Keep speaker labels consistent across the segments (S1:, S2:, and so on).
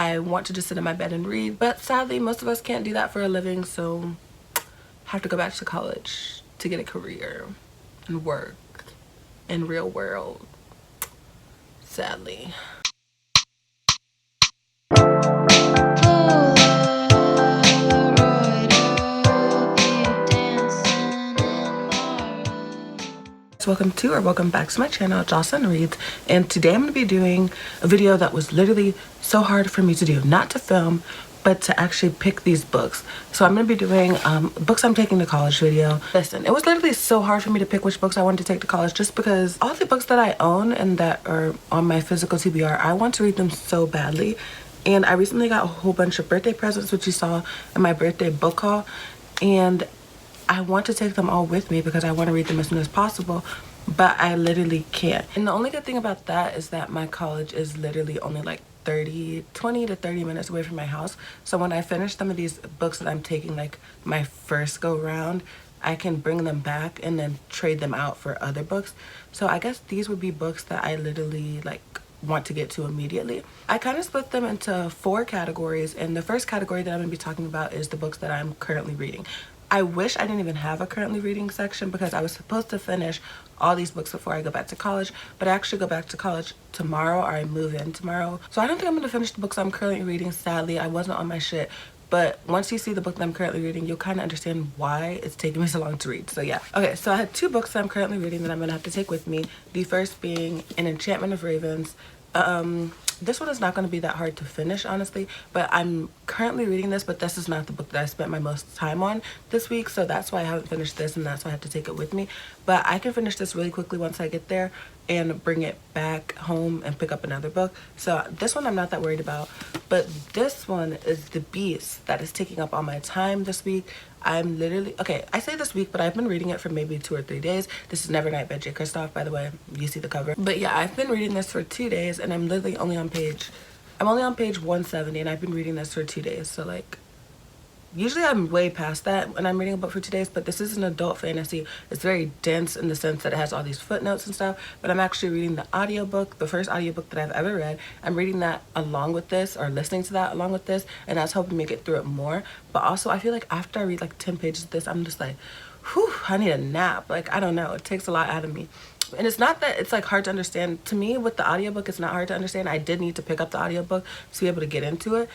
S1: I want to just sit in my bed and read, but sadly most of us can't do that for a living, so I have to go back to college to get a career and work in real world, sadly. Welcome back to my channel, Jocelyn Reads, and today I'm going to be doing a video that was literally so hard for me to do, not to film but to actually pick these books. So I'm going to be doing books I'm taking to college video. Listen, it was literally so hard for me to pick which books I wanted to take to college, just because all the books that I own and that are on my physical TBR, I want to read them so badly. And I recently got a whole bunch of birthday presents, which you saw in my birthday book haul, and I want to take them all with me because I want to read them as soon as possible, but I literally can't. And the only good thing about that is that my college is literally only like 20 to 30 minutes away from my house. So when I finish some of these books that I'm taking, like my first go round, I can bring them back and then trade them out for other books. So I guess these would be books that I literally like want to get to immediately. I kind of split them into 4 categories, and the first category that I'm going to be talking about is the books that I'm currently reading. I wish I didn't even have a currently reading section because I was supposed to finish all these books before I go back to college, but I actually go back to college tomorrow, or I move in tomorrow. So I don't think I'm going to finish the books I'm currently reading, sadly. I wasn't on my shit. But once you see the book that I'm currently reading, you'll kind of understand why it's taking me so long to read. So yeah. Okay, so I had 2 books that I'm currently reading that I'm going to have to take with me. The first being An Enchantment of Ravens. This one is not going to be that hard to finish, honestly, but I'm currently reading this, but this is not the book that I spent my most time on this week, so that's why I haven't finished this, and that's why I have to take it with me. But I can finish this really quickly once I get there and bring it back home and pick up another book. So this one I'm not that worried about, but this one is the beast that is taking up all my time this week. I'm literally, okay, I say this week, but I've been reading it for maybe 2 or 3 days. This is Nevernight by J. Kristoff, by the way. You see the cover. But yeah, I've been reading this for 2 days, and I'm literally only on page 170, and I've been reading this for 2 days. So like, usually I'm way past that when I'm reading a book for 2 days, but this is an adult fantasy. It's very dense in the sense that it has all these footnotes and stuff, but I'm actually reading the audiobook, the first audiobook that I've ever read. I'm reading that along with this, or listening to that along with this, and that's helping me get through it more. But also I feel like after I read like 10 pages of this, I'm just like, whew, I need a nap. Like, I don't know, it takes a lot out of me. And it's not that it's like hard to understand. To me, with the audiobook, it's not hard to understand. I did need to pick up the audiobook to be able to get into it.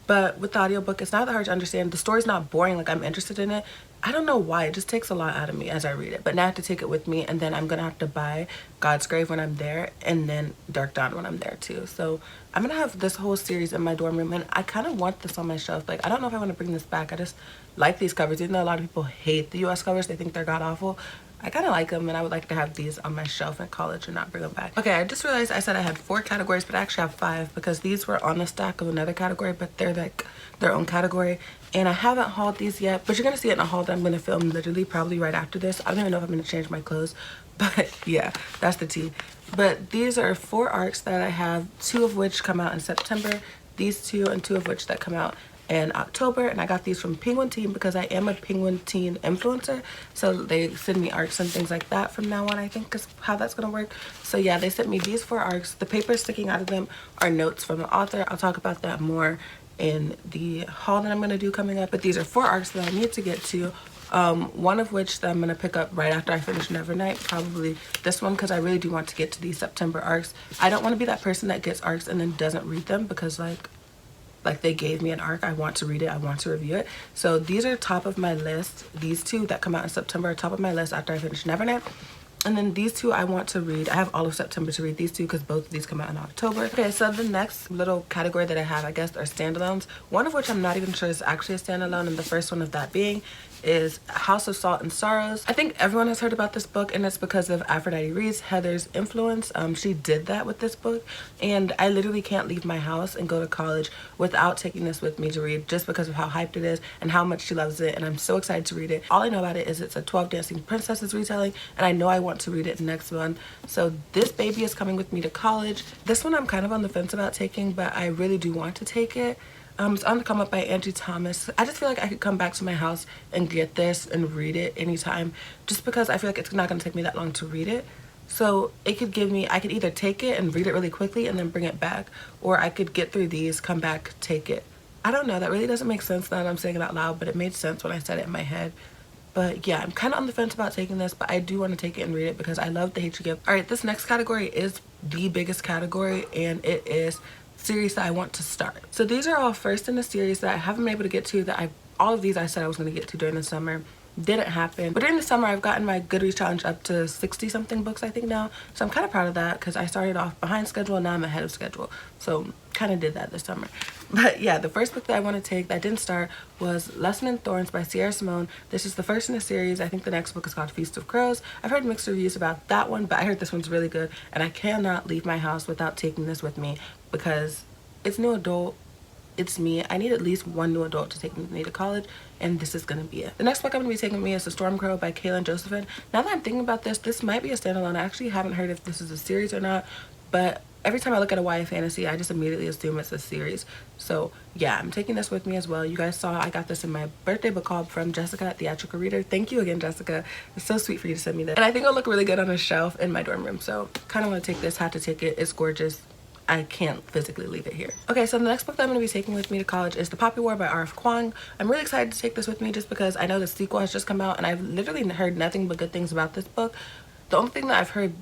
S1: But with the audiobook, it's not that hard to understand. The story's not boring, like I'm interested in it. I don't know why, it just takes a lot out of me as I read it. But now I have to take it with me, and then I'm gonna have to buy God's Grave when I'm there, and then Dark Dawn when I'm there too. So I'm gonna have this whole series in my dorm room, and I kind of want this on my shelf. Like, I don't know if I want to bring this back. I just like these covers, even though a lot of people hate the US covers. They think they're god awful. I kind of like them, and I would like to have these on my shelf in college and not bring them back. Okay, I just realized I said I had 4 categories, but I actually have 5 because these were on the stack of another category, but they're like their own category. And I haven't hauled these yet, but you're going to see it in a haul that I'm going to film literally probably right after this. I don't even know if I'm going to change my clothes, but yeah, that's the tea. But these are 4 arcs that I have, 2 of which come out in September, these 2, and 2 of which that come out in October. And I got these from Penguin Teen because I am a Penguin Teen influencer, so they send me arcs and things like that from now on, I think is how that's gonna work. So yeah, they sent me these 4 arcs. The papers sticking out of them are notes from the author. I'll talk about that more in the haul that I'm gonna do coming up, but these are 4 arcs that I need to get to. One of which that I'm gonna pick up right after I finish Nevernight, probably this one, because I really do want to get to these September arcs. I don't want to be that person that gets arcs and then doesn't read them, because like they gave me an arc, I want to read it, I want to review it. So these are top of my list. These 2 that come out in September are top of my list after I finish Nevernight. And then these 2 I want to read. I have all of September to read these 2 because both of these come out in October. Okay, so the next little category that I have, I guess, are standalones. One of which I'm not even sure is actually a standalone, and the first one of that being is House of Salt and Sorrows. I think everyone has heard about this book, and it's because of Aphrodite Reed's, Heather's influence. She did that with this book, and I literally can't leave my house and go to college without taking this with me to read, just because of how hyped it is and how much she loves it, and I'm so excited to read it. All I know about it is it's a 12 Dancing Princesses retelling, and I know I want to read it next month. So this baby is coming with me to college. This one I'm kind of on the fence about taking, but I really do want to take it. It's on the come up by Angie Thomas. I just feel like I could come back to my house and get this and read it anytime, just because I feel like it's not going to take me that long to read it. So it could give me, I could either take it and read it really quickly and then bring it back, or I could get through these, come back, take it. I don't know, that really doesn't make sense now that I'm saying it out loud, but it made sense when I said it in my head. But yeah, I'm kind of on the fence about taking this, but I do want to take it and read it because I love The Hate You Give. All right, this next category is the biggest category, and it is series that I want to start. So these are all first in the series that I haven't been able to get to, that all of these I said I was going to get to during the summer. Didn't happen. But during the summer, I've gotten my Goodreads challenge up to 60 something books, I think now. So I'm kind of proud of that because I started off behind schedule and now I'm ahead of schedule. So kind of did that this summer. But yeah, the first book that I want to take that I didn't start was Lesson in Thorns by Sierra Simone. This is the first in the series. I think the next book is called Feast of Crows. I've heard mixed reviews about that one, but I heard this one's really good. And I cannot leave my house without taking this with me because it's new adult. It's me. I need at least one new adult to take me to college, and this is gonna be it. The next book I'm gonna be taking with me is The Storm Crow by Kaylin Josephine. Now that I'm thinking about this might be a standalone. I actually haven't heard if this is a series or not, but every time I look at a YA fantasy, I just immediately assume it's a series. So yeah, I'm taking this with me as well. You guys saw I got this in my birthday book club from Jessica at Theatrical Reader. Thank you again, Jessica. It's so sweet for you to send me this. And I think it'll look really good on a shelf in my dorm room. So kind of want to take this, had to take it. It's gorgeous. I can't physically leave it here. Okay, so the next book that I'm going to be taking with me to college is The Poppy War by R.F. Kuang. I'm really excited to take this with me just because I know the sequel has just come out and I've literally heard nothing but good things about this book. The only thing that I've heard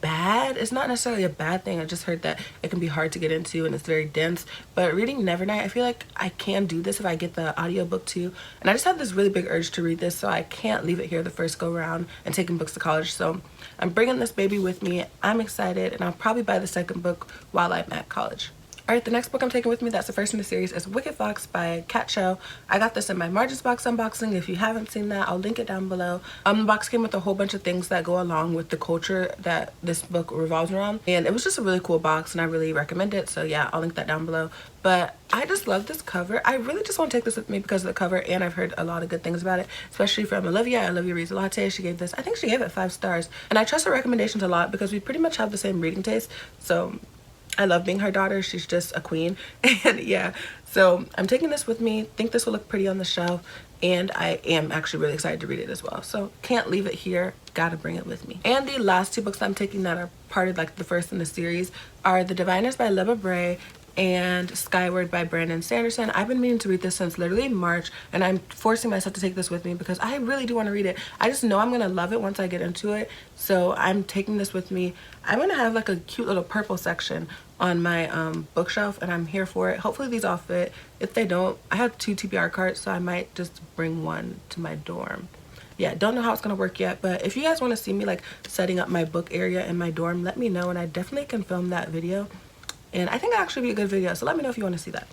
S1: bad, it's not necessarily a bad thing, I just heard that it can be hard to get into and it's very dense. But reading Nevernight, I feel like I can do this if I get the audiobook too, and I just have this really big urge to read this, so I can't leave it here the first go round and taking books to college. So I'm bringing this baby with me. I'm excited, and I'll probably buy the second book while I'm at college. Alright, the next book I'm taking with me that's the first in the series is Wicked Fox by Kat Cho. I got this in my Margins box unboxing. If you haven't seen that, I'll link it down below. The box came with a whole bunch of things that go along with the culture that this book revolves around. And it was just a really cool box and I really recommend it. So yeah, I'll link that down below. But I just love this cover. I really just want to take this with me because of the cover, and I've heard a lot of good things about it, especially from Olivia. Olivia Reads a Latte. She gave this, I think she gave it 5 stars. And I trust her recommendations a lot because we pretty much have the same reading taste. So I love being her daughter. She's just a queen. And yeah, so I'm taking this with me. Think this will look pretty on the shelf, and I am actually really excited to read it as well. So can't leave it here, gotta bring it with me. And the last 2 books I'm taking that are part of like the first in the series are The Diviners by Leba Bray and Skyward by Brandon Sanderson. I've been meaning to read this since literally March, and I'm forcing myself to take this with me because I really do want to read it. I just know I'm gonna love it once I get into it, so I'm taking this with me. I'm gonna have like a cute little purple section on my bookshelf, and I'm here for it. Hopefully these all fit. If they don't, I have 2 TBR carts, so I might just bring one to my dorm. Yeah, don't know how it's gonna work yet, but if you guys want to see me like setting up my book area in my dorm, let me know and I definitely can film that video. And I think it'll actually be a good video, so let me know if you want to see that.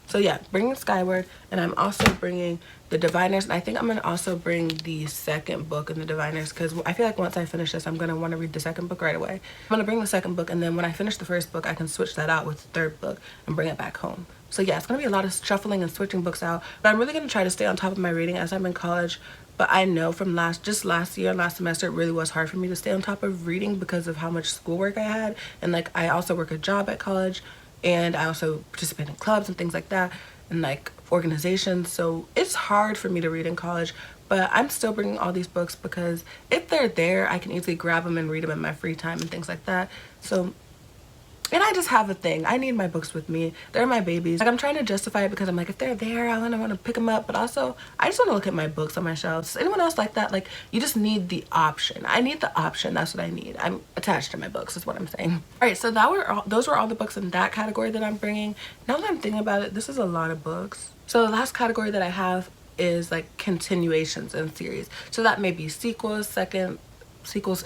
S1: So yeah, bringing Skyward, and I'm also bringing The Diviners, and I think I'm going to also bring the second book in The Diviners because I feel like once I finish this, I'm going to want to read the second book right away. I'm going to bring the second book, and then when I finish the first book, I can switch that out with the third book and bring it back home. So yeah, it's going to be a lot of shuffling and switching books out, but I'm really going to try to stay on top of my reading as I'm in college. But I know from last semester, it really was hard for me to stay on top of reading because of how much schoolwork I had. And like, I also work a job at college, and I also participate in clubs and things like that, and like organizations. So it's hard for me to read in college, but I'm still bringing all these books because if they're there, I can easily grab them and read them in my free time and things like that. So, and I just have a thing. I need my books with me. They're my babies. Like, I'm trying to justify it because I'm like, if they're there, I want to pick them up. But also, I just want to look at my books on my shelves. Is anyone else like that? Like, you just need the option. I need the option. That's what I need. I'm attached to my books is what I'm saying. All right, so those were all the books in that category that I'm bringing. Now that I'm thinking about it, this is a lot of books. So the last category that I have is like continuations in series. So that may be sequels,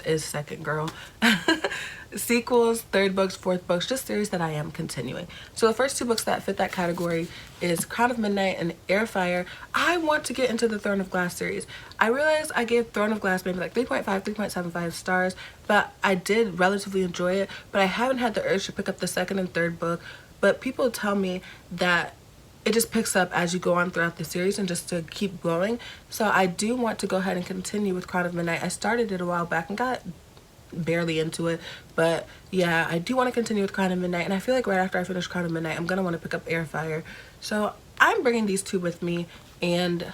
S1: is second, girl. Sequels, third books, fourth books, just series that I am continuing. So the first 2 books that fit that category is Crown of Midnight and Airfire. I want to get into the Throne of Glass series. I realized I gave Throne of Glass maybe like 3.5, 3.75 stars, but I did relatively enjoy it, but I haven't had the urge to pick up the second and third book. But people tell me that it just picks up as you go on throughout the series and just to keep going. So I do want to go ahead and continue with Crown of Midnight. I started it a while back and got barely into it, but yeah, I do want to continue with Crown of Midnight, and I feel like right after I finish Crown of Midnight, I'm gonna want to pick up Airfire. So I'm bringing these 2 with me, and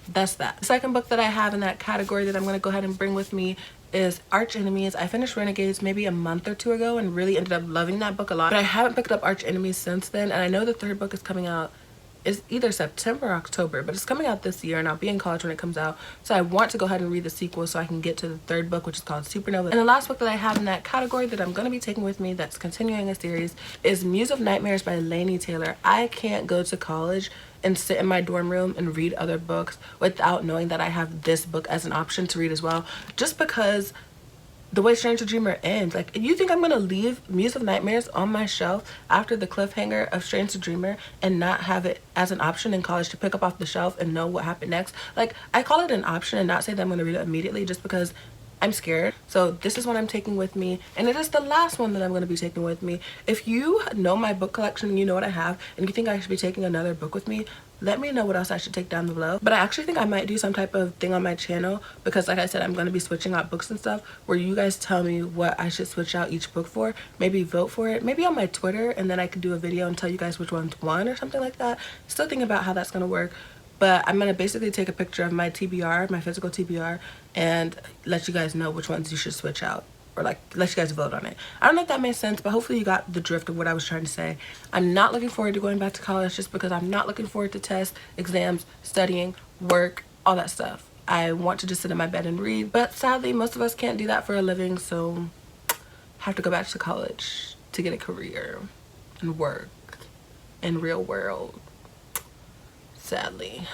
S1: that's that. The second book that I have in that category that I'm going to go ahead and bring with me is Arch Enemies. I finished Renegades maybe a month or two ago and really ended up loving that book a lot, but I haven't picked up Arch Enemies since then, and I know the third book is coming out. It's either September or October, but it's coming out this year and I'll be in college when it comes out, so I want to go ahead and read the sequel so I can get to the third book, which is called Supernova. And the last book that I have in that category that I'm going to be taking with me that's continuing a series is Muse of Nightmares by Laini Taylor. I can't go to college and sit in my dorm room and read other books without knowing that I have this book as an option to read as well, just because the way Strange the Dreamer ends. Like, you think I'm gonna leave Muse of Nightmares on my shelf after the cliffhanger of Strange the Dreamer and not have it as an option in college to pick up off the shelf and know what happened next? Like, I call it an option and not say that I'm gonna read it immediately just because I'm scared. So this is what I'm taking with me, and it is the last one that I'm going to be taking with me. If you know my book collection and you know what I have and you think I should be taking another book with me, let me know what else I should take down below. But I actually think I might do some type of thing on my channel because, like I said, I'm going to be switching out books and stuff where you guys tell me what I should switch out each book for. Maybe vote for it, maybe on my Twitter, and then I could do a video and tell you guys which one's won or something like that. Still thinking about how that's going to work. But I'm going to basically take a picture of my TBR, my physical TBR, and let you guys know which ones you should switch out. Or like, let you guys vote on it. I don't know if that makes sense, but hopefully you got the drift of what I was trying to say. I'm not looking forward to going back to college just because I'm not looking forward to tests, exams, studying, work, all that stuff. I want to just sit in my bed and read. But sadly, most of us can't do that for a living, so I have to go back to college to get a career and work in real world. Sadly.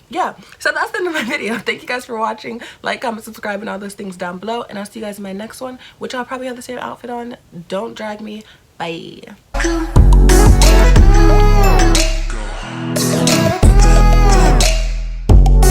S1: Yeah, so that's the end of my video. Thank you guys for watching. Like, comment, subscribe, and all those things down below, and I'll see you guys in my next one, which I'll probably have the same outfit on. Don't drag me. Bye.